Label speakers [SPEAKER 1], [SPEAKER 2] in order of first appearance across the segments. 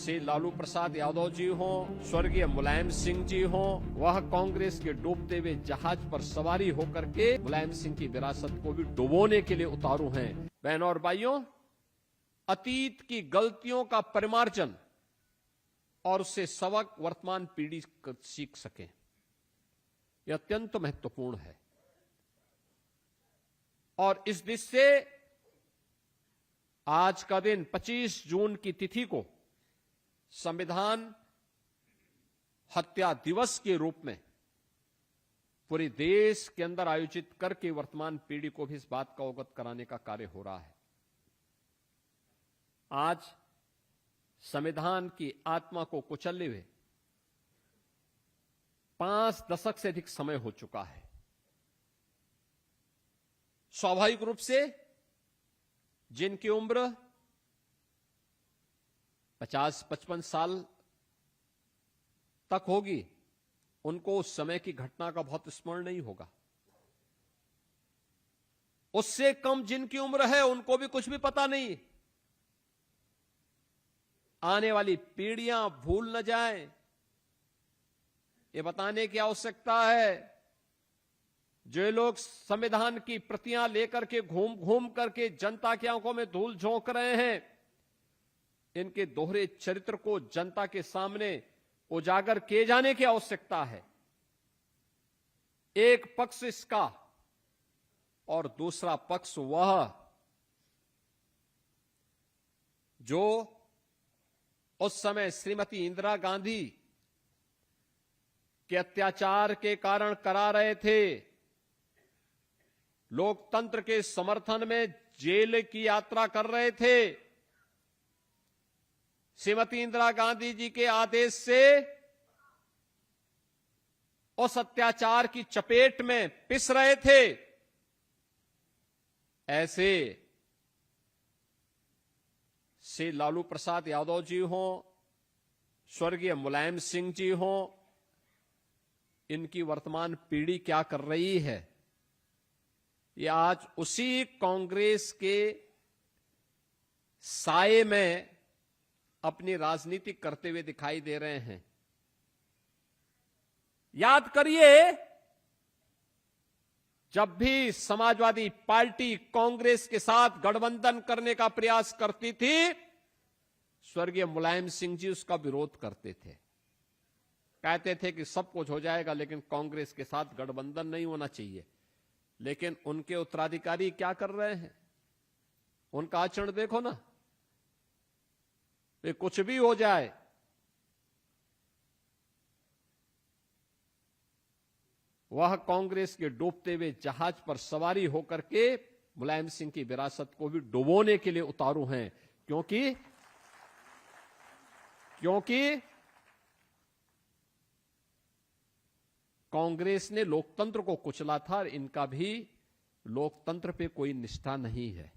[SPEAKER 1] से लालू प्रसाद यादव जी हों, स्वर्गीय मुलायम सिंह जी हों, वह कांग्रेस के डूबते हुए जहाज पर सवारी होकर के मुलायम सिंह की विरासत को भी डुबोने के लिए उतारू हैं। बहनों और भाइयों, अतीत की गलतियों का परिमार्जन और उससे सबक वर्तमान पीढ़ी सीख सके, यह अत्यंत महत्वपूर्ण है। और इस दिशा से आज का दिन 25 जून की तिथि को संविधान हत्या दिवस के रूप में पूरे देश के अंदर आयोजित करके वर्तमान पीढ़ी को भी इस बात का अवगत कराने का कार्य हो रहा है। आज संविधान की आत्मा को कुचलने हुए 5 दशक से अधिक समय हो चुका है। स्वाभाविक रूप से जिनकी उम्र 50-55 साल तक होगी, उनको उस समय की घटना का बहुत स्मरण नहीं होगा। उससे कम जिनकी उम्र है, उनको भी कुछ भी पता नहीं। आने वाली पीढ़ियां भूल न जाएं, ये बताने की आवश्यकता है। जो लोग संविधान की प्रतियां लेकर के घूम घूम करके जनता की आंखों में धूल झोंक रहे हैं, इनके दोहरे चरित्र को जनता के सामने उजागर किए जाने की आवश्यकता है। एक पक्ष इसका और दूसरा पक्ष वह जो उस समय श्रीमती इंदिरा गांधी के अत्याचार के कारण करा रहे थे। लोकतंत्र के समर्थन में जेल की यात्रा कर रहे थे। श्रीमती इंदिरा गांधी जी के आदेश से उस अत्याचार की चपेट में पिस रहे थे। ऐसे से लालू प्रसाद यादव जी हों, स्वर्गीय मुलायम सिंह जी हों, इनकी वर्तमान पीढ़ी क्या कर रही है, ये आज उसी कांग्रेस के साए में अपनी राजनीति करते हुए दिखाई दे रहे हैं। याद करिए, जब भी समाजवादी पार्टी कांग्रेस के साथ गठबंधन करने का प्रयास करती थी, स्वर्गीय मुलायम सिंह जी उसका विरोध करते थे। कहते थे कि सब कुछ हो जाएगा, लेकिन कांग्रेस के साथ गठबंधन नहीं होना चाहिए। लेकिन उनके उत्तराधिकारी क्या कर रहे हैं, उनका आचरण देखो ना। वे कुछ भी हो जाए, वह कांग्रेस के डूबते हुए जहाज पर सवारी होकर के मुलायम सिंह की विरासत को भी डुबोने के लिए उतारू हैं। क्योंकि कांग्रेस ने लोकतंत्र को कुचला था, इनका भी लोकतंत्र पे कोई निष्ठा नहीं है।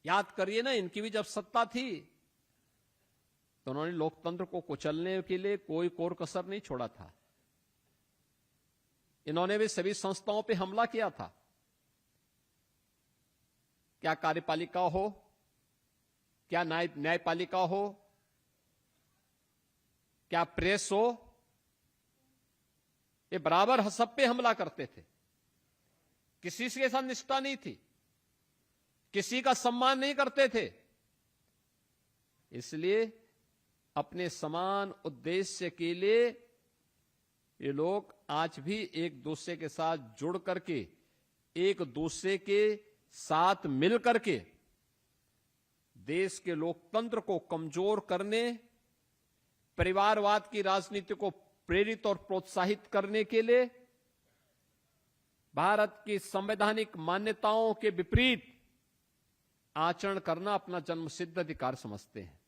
[SPEAKER 1] याद करिए ना, इनकी भी जब सत्ता थी तो उन्होंने लोकतंत्र को कुचलने के लिए कोई कोर कसर नहीं छोड़ा था। इन्होंने भी सभी संस्थाओं पे हमला किया था। क्या कार्यपालिका हो, क्या न्यायपालिका हो, क्या प्रेस हो, ये बराबर सब पे हमला करते थे। किसी के साथ निष्ठा नहीं थी, किसी का सम्मान नहीं करते थे। इसलिए अपने समान उद्देश्य के लिए ये लोग आज भी एक दूसरे के साथ जुड़ करके, एक दूसरे के साथ मिल करके देश के लोकतंत्र को कमजोर करने, परिवारवाद की राजनीति को प्रेरित और प्रोत्साहित करने के लिए, भारत की संवैधानिक मान्यताओं के विपरीत आचरण करना अपना जन्मसिद्ध अधिकार समझते हैं।